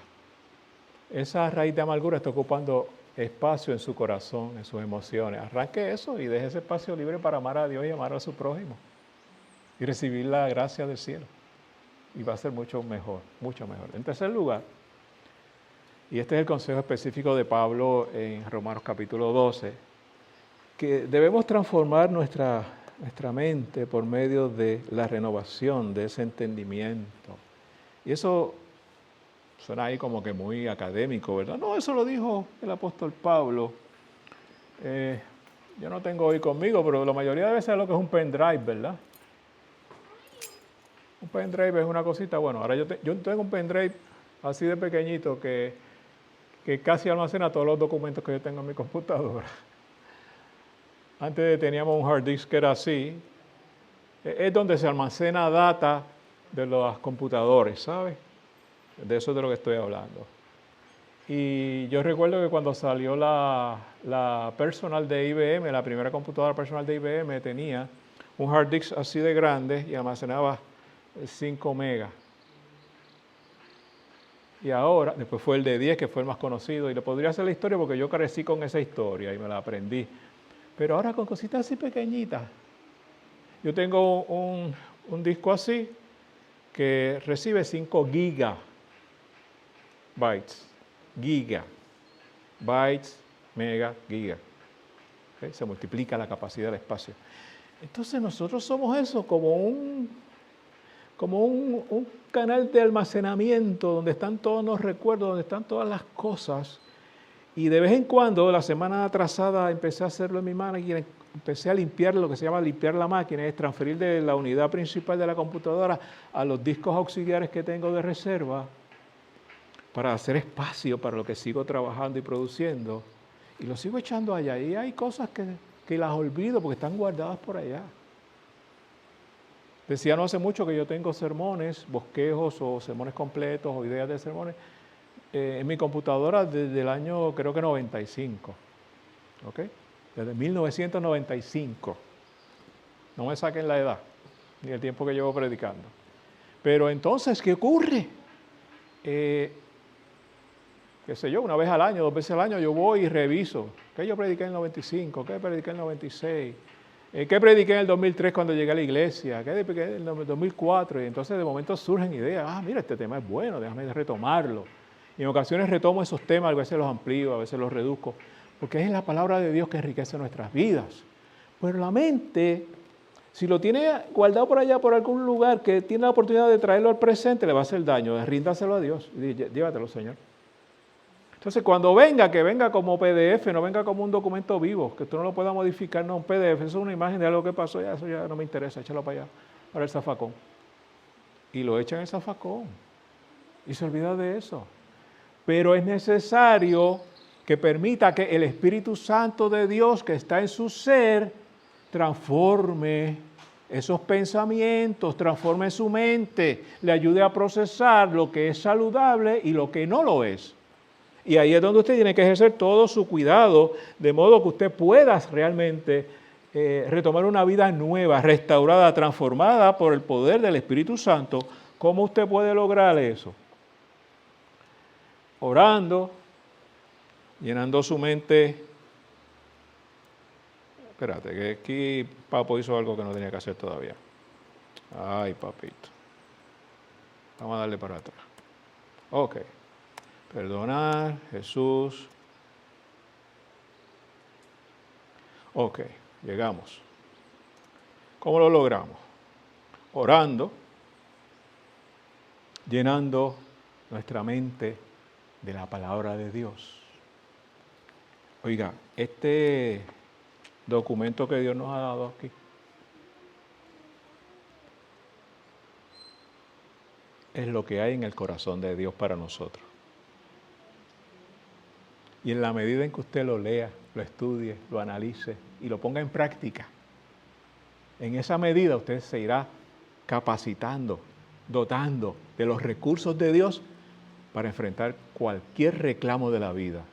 Esa raíz de amargura está ocupando espacio en su corazón, en sus emociones. Arranque eso y deje ese espacio libre para amar a Dios y amar a su prójimo y recibir la gracia del cielo. Y va a ser mucho mejor, mucho mejor. En tercer lugar, y este es el consejo específico de Pablo en Romanos capítulo 12, que debemos transformar nuestra mente por medio de la renovación de ese entendimiento. Y eso suena ahí como que muy académico, ¿verdad? No, eso lo dijo el apóstol Pablo. Yo no tengo hoy conmigo, pero la mayoría de veces es lo que es un pendrive, ¿verdad? Un pendrive es una cosita, bueno, ahora yo tengo un pendrive así de pequeñito que casi almacena todos los documentos que yo tengo en mi computadora. Antes teníamos un hard disk que era así. Es donde se almacena data de los computadores, ¿sabes? De eso es de lo que estoy hablando. Y yo recuerdo que cuando salió la personal de IBM, la primera computadora personal de IBM tenía un hard disk así de grande y almacenaba 5 megas. Y ahora, después fue el de 10, que fue el más conocido, y le podría hacer la historia porque yo crecí con esa historia y me la aprendí. Pero ahora con cositas así pequeñitas. Yo tengo un disco así que recibe 5 gigabytes. Bytes, mega, giga. ¿Okay? Se multiplica la capacidad del espacio. Entonces nosotros somos eso, como un canal de almacenamiento donde están todos los recuerdos, donde están todas las cosas. Y de vez en cuando, la semana atrasada, empecé a hacerlo en mi máquina, empecé a limpiar lo que se llama limpiar la máquina, es transferir de la unidad principal de la computadora a los discos auxiliares que tengo de reserva para hacer espacio para lo que sigo trabajando y produciendo. Y lo sigo echando allá. Y hay cosas que las olvido porque están guardadas por allá. Decía no hace mucho que yo tengo sermones, bosquejos o sermones completos o ideas de sermones en mi computadora desde el año, creo que 95. ¿Ok? Desde 1995. No me saquen la edad, ni el tiempo que llevo predicando. Pero entonces, ¿qué ocurre? Qué sé yo, una vez al año, 2 veces al año, yo voy y reviso. ¿Qué yo prediqué en el 95? ¿Qué prediqué en el 96? ¿Qué prediqué en el 2003 cuando llegué a la iglesia? ¿Qué prediqué en el 2004? Y entonces de momento surgen ideas. Mira, este tema es bueno, déjame retomarlo. Y en ocasiones retomo esos temas, a veces los amplío, a veces los reduzco, porque es la palabra de Dios que enriquece nuestras vidas. Pero la mente, si lo tiene guardado por allá, por algún lugar, que tiene la oportunidad de traerlo al presente, le va a hacer daño. Ríndaselo a Dios y llévatelo, Señor. Entonces, cuando venga, que venga como PDF, no venga como un documento vivo, que tú no lo puedas modificar, no un PDF, eso es una imagen de algo que pasó, ya eso ya no me interesa, échalo para allá, para el zafacón. Y lo echa en el zafacón. Y se olvida de eso. Pero es necesario que permita que el Espíritu Santo de Dios que está en su ser transforme esos pensamientos, transforme su mente, le ayude a procesar lo que es saludable y lo que no lo es. Y ahí es donde usted tiene que ejercer todo su cuidado, de modo que usted pueda realmente retomar una vida nueva, restaurada, transformada por el poder del Espíritu Santo. ¿Cómo usted puede lograr eso? Orando, llenando su mente. Espérate, que aquí Papo hizo algo que no tenía que hacer todavía. Ay, papito. Vamos a darle para atrás. Ok. Perdonar, Jesús. Ok, llegamos. ¿Cómo lo logramos? Orando, llenando nuestra mente de la palabra de Dios. Oiga, este documento que Dios nos ha dado aquí es lo que hay en el corazón de Dios para nosotros. Y en la medida en que usted lo lea, lo estudie, lo analice y lo ponga en práctica, en esa medida usted se irá capacitando, dotando de los recursos de Dios para enfrentar cualquier reclamo de la vida.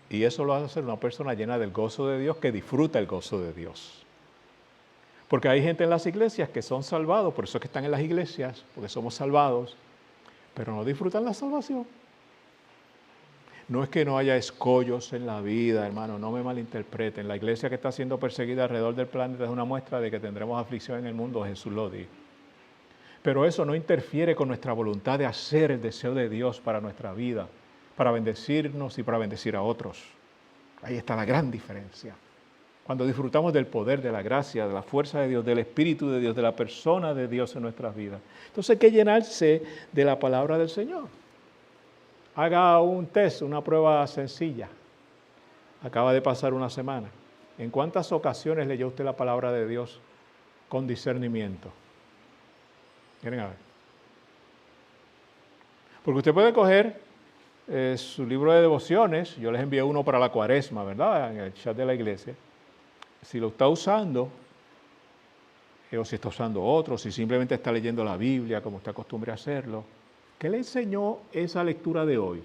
Y eso lo hace una persona llena del gozo de Dios, que disfruta el gozo de Dios. Porque hay gente en las iglesias que son salvados, por eso es que están en las iglesias, porque somos salvados, pero no disfrutan la salvación. No es que no haya escollos en la vida, hermano, no me malinterpreten. La iglesia que está siendo perseguida alrededor del planeta es una muestra de que tendremos aflicción en el mundo, Jesús lo dijo. Pero eso no interfiere con nuestra voluntad de hacer el deseo de Dios para nuestra vida, para bendecirnos y para bendecir a otros. Ahí está la gran diferencia. Cuando disfrutamos del poder, de la gracia, de la fuerza de Dios, del Espíritu de Dios, de la persona de Dios en nuestras vidas. Entonces hay que llenarse de la palabra del Señor. Haga un test, una prueba sencilla. Acaba de pasar una semana. ¿En cuántas ocasiones leyó usted la palabra de Dios con discernimiento? Miren a ver. Porque usted puede coger su libro de devociones, yo les envié uno para la Cuaresma, ¿verdad? En el chat de la iglesia. Si lo está usando, o si está usando otro, si simplemente está leyendo la Biblia como usted acostumbra a hacerlo, ¿qué le enseñó esa lectura de hoy?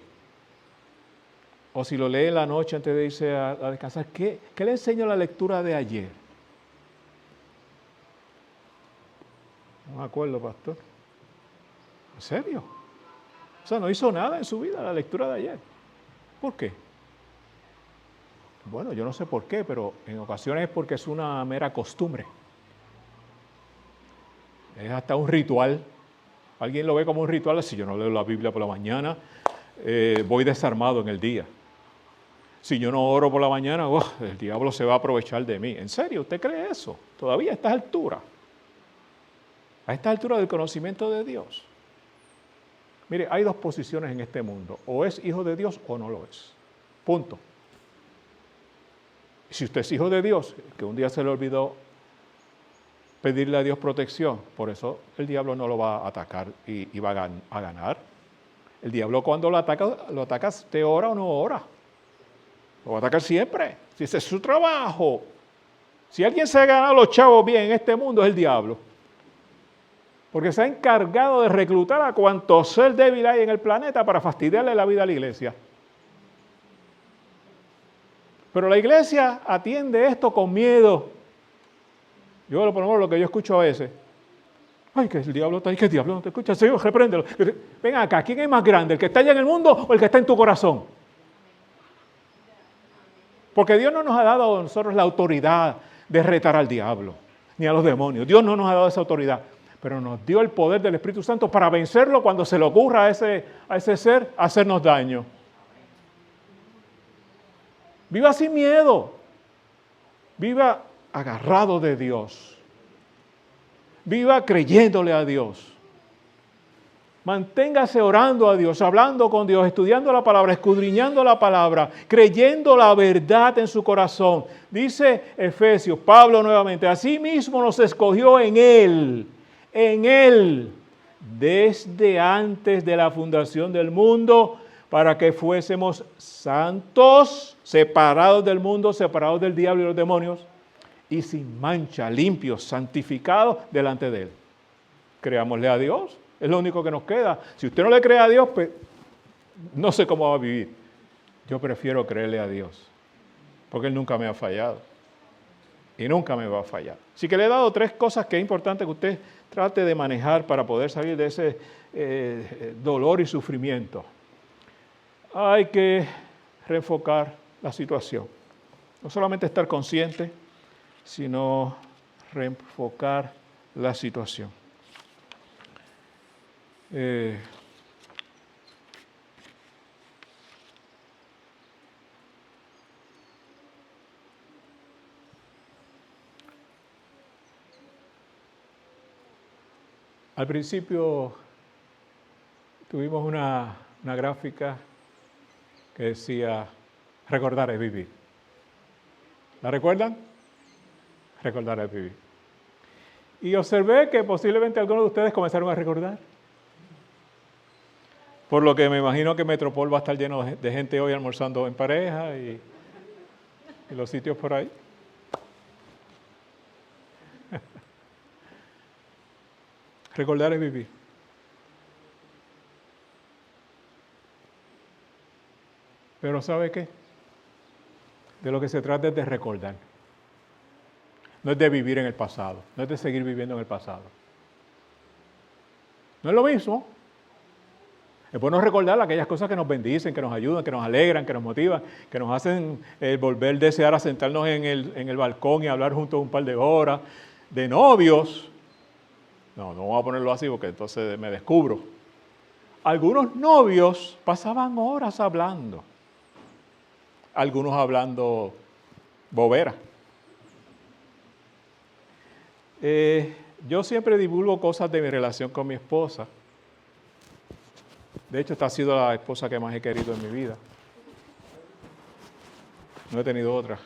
O si lo lee en la noche antes de irse a descansar, ¿qué le enseñó la lectura de ayer? No me acuerdo, pastor. ¿En serio? O sea, no hizo nada en su vida la lectura de ayer. ¿Por qué? Bueno, yo no sé por qué, pero en ocasiones es porque es una mera costumbre. Es hasta un ritual. Alguien lo ve como un ritual. Si yo no leo la Biblia por la mañana, voy desarmado en el día. Si yo no oro por la mañana, el diablo se va a aprovechar de mí. ¿En serio? ¿Usted cree eso? Todavía a estas alturas. A esta altura del conocimiento de Dios. Mire, hay dos posiciones en este mundo. O es hijo de Dios o no lo es. Punto. Si usted es hijo de Dios, que un día se le olvidó pedirle a Dios protección, por eso el diablo no lo va a atacar y va a ganar. El diablo cuando lo ataca, ¿usted ora o no ora? Lo va a atacar siempre. Si ese es su trabajo. Si alguien se ha ganado los chavos bien en este mundo es el diablo. Porque se ha encargado de reclutar a cuanto ser débil hay en el planeta para fastidiarle la vida a la iglesia. Pero la iglesia atiende esto con miedo. Yo, por lo menos, lo que yo escucho a veces. Ay, que el diablo está ahí, que el diablo no te escucha. Señor, repréndelo. Ven acá, ¿quién es más grande? ¿El que está allá en el mundo o el que está en tu corazón? Porque Dios no nos ha dado a nosotros la autoridad de retar al diablo, ni a los demonios. Dios no nos ha dado esa autoridad. Pero nos dio el poder del Espíritu Santo para vencerlo cuando se le ocurra a ese ser hacernos daño. Viva sin miedo. Viva agarrado de Dios. Viva creyéndole a Dios. Manténgase orando a Dios, hablando con Dios, estudiando la palabra, escudriñando la palabra, creyendo la verdad en su corazón. Dice Efesios, Pablo nuevamente, asimismo nos escogió en Él, desde antes de la fundación del mundo, para que fuésemos santos, separados del mundo, separados del diablo y los demonios, y sin mancha, limpios, santificados delante de Él. Creámosle a Dios, es lo único que nos queda. Si usted no le cree a Dios, pues no sé cómo va a vivir. Yo prefiero creerle a Dios, porque Él nunca me ha fallado. Y nunca me va a fallar. Así que le he dado 3 cosas que es importante que usted trate de manejar para poder salir de ese dolor y sufrimiento. Hay que reenfocar la situación. No solamente estar consciente, sino reenfocar la situación. Al principio tuvimos una gráfica que decía, recordar es vivir. ¿La recuerdan? Recordar es vivir. Y observé que posiblemente algunos de ustedes comenzaron a recordar. Por lo que me imagino que Metropol va a estar lleno de gente hoy almorzando en pareja y los sitios por ahí. Recordar es vivir. Pero ¿sabe qué? De lo que se trata es de recordar. No es de vivir en el pasado, no es de seguir viviendo en el pasado. No es lo mismo. Es bueno recordar aquellas cosas que nos bendicen, que nos ayudan, que nos alegran, que nos motivan, que nos hacen volver a desear a sentarnos en el balcón y hablar juntos un par de horas. De novios, no voy a ponerlo así porque entonces me descubro. Algunos novios pasaban horas hablando. Algunos hablando bobera. Yo siempre divulgo cosas de mi relación con mi esposa. De hecho, esta ha sido la esposa que más he querido en mi vida. No he tenido otra,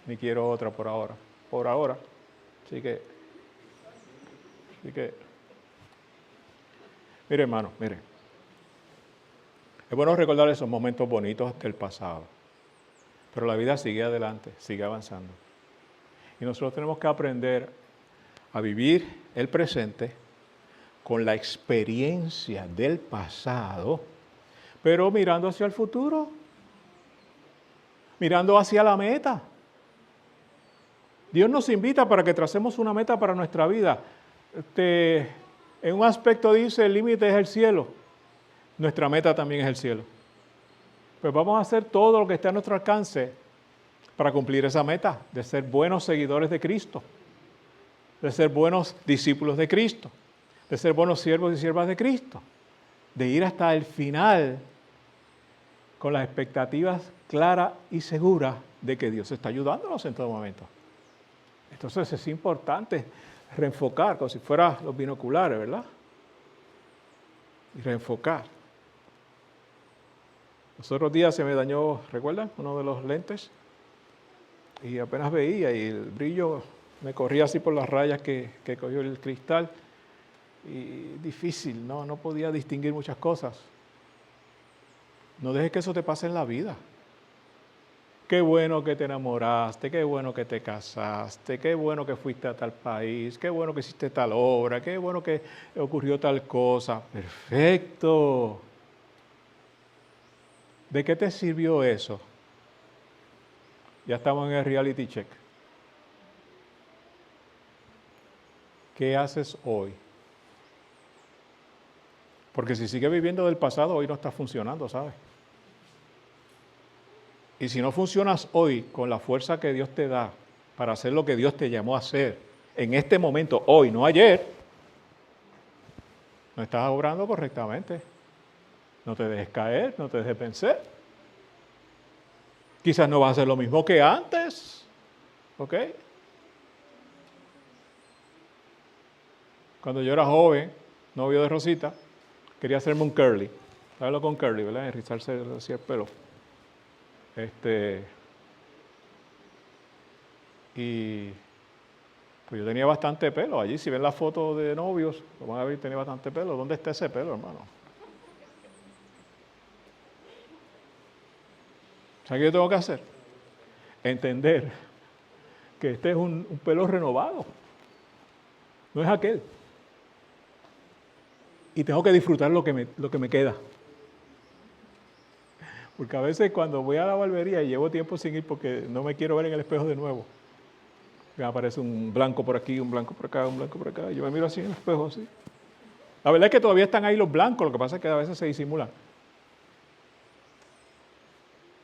ni quiero otra por ahora. Por ahora. Así que, mire hermano, mire. Es bueno recordar esos momentos bonitos del pasado. Pero la vida sigue adelante, sigue avanzando. Y nosotros tenemos que aprender a vivir el presente con la experiencia del pasado, pero mirando hacia el futuro, mirando hacia la meta. Dios nos invita para que tracemos una meta para nuestra vida. En un aspecto dice, el límite es el cielo. Nuestra meta también es el cielo. Pues vamos a hacer todo lo que esté a nuestro alcance para cumplir esa meta, de ser buenos seguidores de Cristo, de ser buenos discípulos de Cristo, de ser buenos siervos y siervas de Cristo, de ir hasta el final con las expectativas claras y seguras de que Dios está ayudándonos en todo momento. Entonces es importante reenfocar, como si fueran los binoculares, ¿verdad? Y reenfocar. Los otros días se me dañó, ¿recuerdan? Uno de los lentes. Y apenas veía y el brillo me corría así por las rayas que cogió el cristal. Y difícil, no podía distinguir muchas cosas. No dejes que eso te pase en la vida. Qué bueno que te enamoraste, qué bueno que te casaste, qué bueno que fuiste a tal país, qué bueno que hiciste tal obra, qué bueno que ocurrió tal cosa. Perfecto. ¿De qué te sirvió eso? Ya estamos en el reality check. ¿Qué haces hoy? Porque si sigues viviendo del pasado, hoy no está funcionando, ¿sabes? Y si no funcionas hoy con la fuerza que Dios te da para hacer lo que Dios te llamó a hacer, en este momento, hoy, no ayer, no estás obrando correctamente. No te dejes caer, no te dejes vencer. Quizás no vas a hacer lo mismo que antes, ¿ok? Cuando yo era joven, novio de Rosita, quería hacerme un curly. ¿Sabes lo con curly, verdad? Enrizarse así el pelo. Y pues yo tenía bastante pelo. Allí, si ven la foto de novios, lo van a ver, tenía bastante pelo. ¿Dónde está ese pelo, hermano? ¿Sabes qué yo tengo que hacer? Entender que este es un pelo renovado. No es aquel. Y tengo que disfrutar lo que me queda. Porque a veces cuando voy a la barbería y llevo tiempo sin ir porque no me quiero ver en el espejo de nuevo, me aparece un blanco por aquí, un blanco por acá, un blanco por acá, y yo me miro así en el espejo, así. La verdad es que todavía están ahí los blancos, lo que pasa es que a veces se disimulan.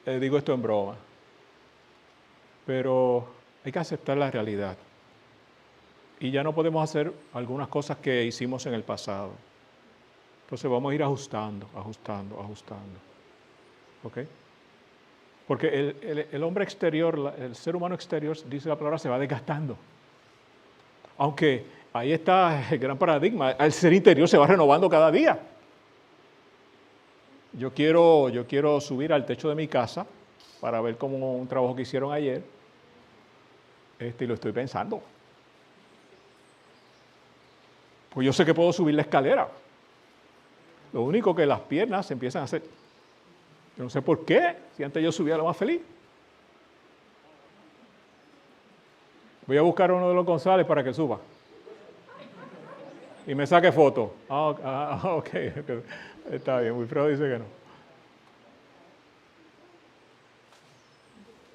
Digo esto en broma. Pero hay que aceptar la realidad. Y ya no podemos hacer algunas cosas que hicimos en el pasado. Entonces vamos a ir ajustando. ¿Ok? Porque el hombre exterior, el ser humano exterior, dice la palabra, se va desgastando. Aunque ahí está el gran paradigma, el ser interior se va renovando cada día. Yo quiero subir al techo de mi casa para ver cómo un trabajo que hicieron ayer, y lo estoy pensando. Pues yo sé que puedo subir la escalera. Lo único que las piernas se empiezan a hacer. Yo no sé por qué, si antes yo subía lo más feliz. Voy a buscar a uno de los González para que suba. Y me saque foto. Ok. Está bien, Wilfredo dice que no.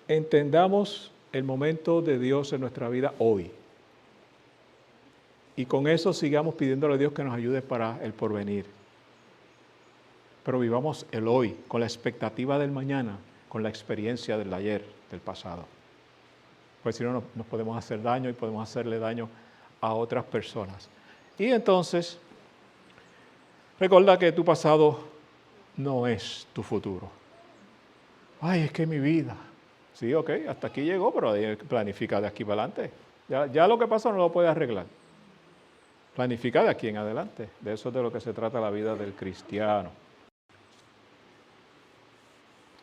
Entendamos el momento de Dios en nuestra vida hoy. Y con eso sigamos pidiéndole a Dios que nos ayude para el porvenir. Pero vivamos el hoy, con la expectativa del mañana, con la experiencia del ayer, del pasado. Pues si no, nos podemos hacer daño y podemos hacerle daño a otras personas. Y entonces, recuerda que tu pasado no es tu futuro. Ay, es que mi vida. Sí, ok, hasta aquí llegó, pero planifica de aquí para adelante. Ya lo que pasó no lo puedes arreglar. Planifica de aquí en adelante. De eso es de lo que se trata la vida del cristiano.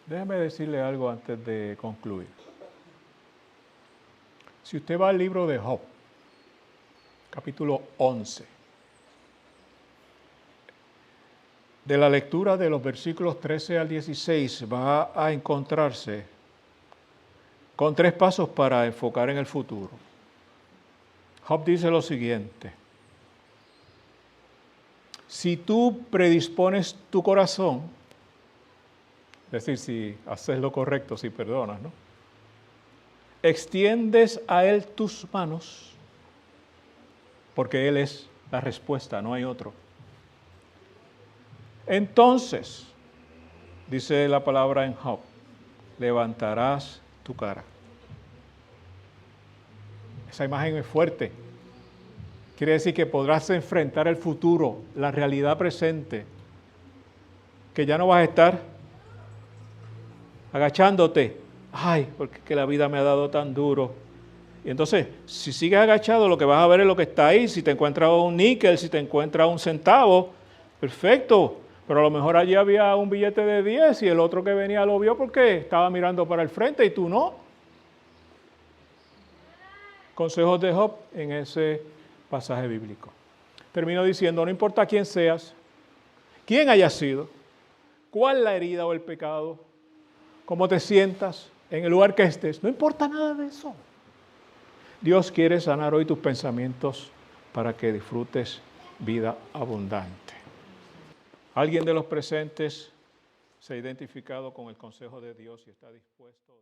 Déjeme decirle algo antes de concluir. Si usted va al libro de Job, capítulo 11, de la lectura de los versículos 13 al 16, va a encontrarse con 3 pasos para enfocar en el futuro. Job dice lo siguiente: si tú predispones tu corazón, es decir, si haces lo correcto, si perdonas, ¿no? Extiendes a Él tus manos, porque Él es la respuesta, no hay otro. Entonces, dice la palabra en Job, levantarás tu cara. Esa imagen es fuerte. Quiere decir que podrás enfrentar el futuro, la realidad presente, que ya no vas a estar agachándote. Ay, porque es que la vida me ha dado tan duro. Y entonces, si sigues agachado, lo que vas a ver es lo que está ahí. Si te encuentras un níquel, si te encuentras un centavo, perfecto. Pero a lo mejor allí había un billete de 10 y el otro que venía lo vio porque estaba mirando para el frente y tú no. Consejos de Job en ese pasaje bíblico. Termino diciendo, no importa quién seas, quién hayas sido, cuál la herida o el pecado, cómo te sientas, en el lugar que estés, no importa nada de eso. Dios quiere sanar hoy tus pensamientos para que disfrutes vida abundante. ¿Alguien de los presentes se ha identificado con el consejo de Dios y está dispuesto?